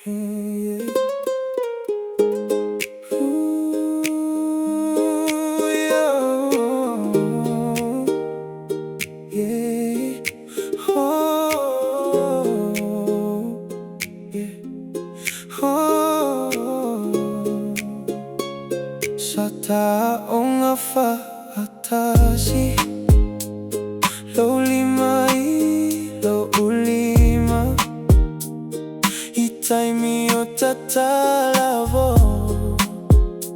Yeah. Ooh, yeah. Yeah. Oh, yeah. Oh, sa taong nafatasi lo lima lo ulima itay mio tatalavo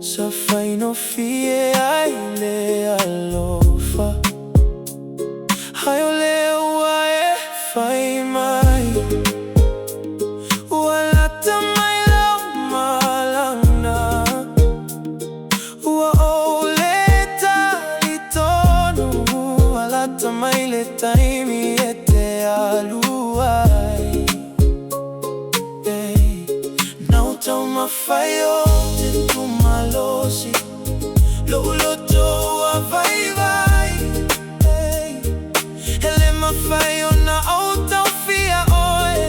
sa fai no fie ai le alofa hayo leo wae fai mai wala tamay lau malang na ua oleta litono wala tamay letay mi ete aluay Nauta mafayo dentro malosi Luluto a vai vai Ele mafayo na auta ufia oe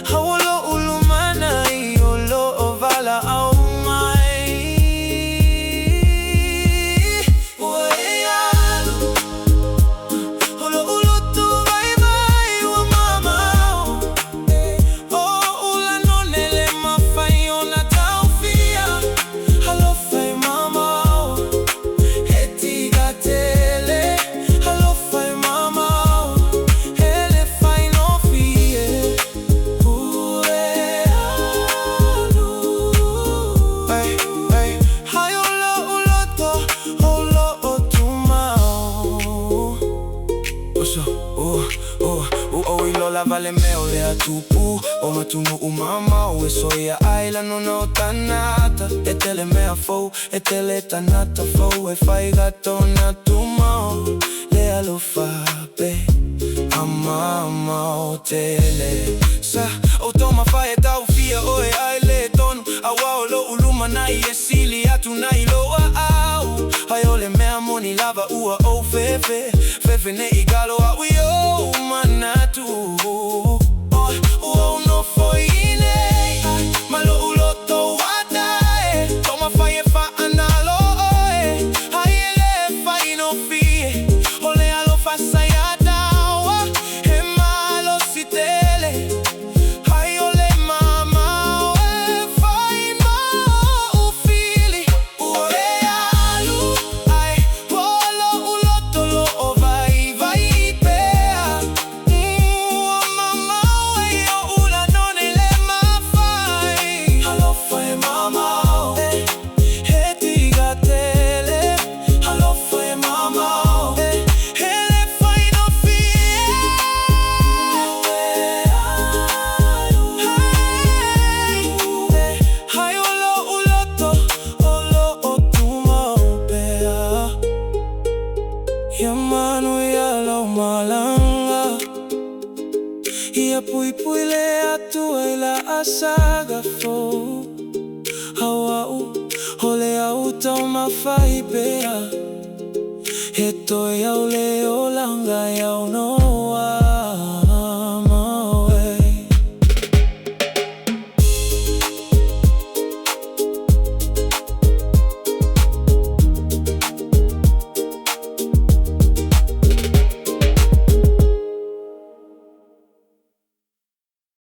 Hawolo ulumana iolo ovala au mai Uealu Holo uluto vai vai wa mama Oh ula nonele mafayo na taufia Halo fai mama Heti gatele Halo fai mama Hele fai no fie Uealu Hey, hey Hayo lo uloto Holo otumao Ilola vale meo le atupu O matunu umama O esoia aila no no tanata Etele mea fou Etele tanata fou E fai gato na tumao Le alofa pe Amama o tele Sa o toma fai tau fia Oe aile tonu Awa o lo uluma na i esili atu na iloa au Hayole mea moni lava ua o fefe Fefe ne igalo a wio manatu Oh no foi ine Malo uloto watae Toma fai e fa analo oe Hayele fai no fie Ole alo fa sayadawa He malo sitele Hayole mama oe fai ma ufili Ue alu Ai polo uloto lo o vai vai pea Mama oe yo ula none le ma fai Halo fai mama oe Heti gatele Halo fai mama oe Hele fai no fie Hai olo uloto Olo otuma upea Yamanu yalo malanga Ia pui pui le atua ila asaga fo Hawau hole au tau mawhai pea He toi au leo langa iau no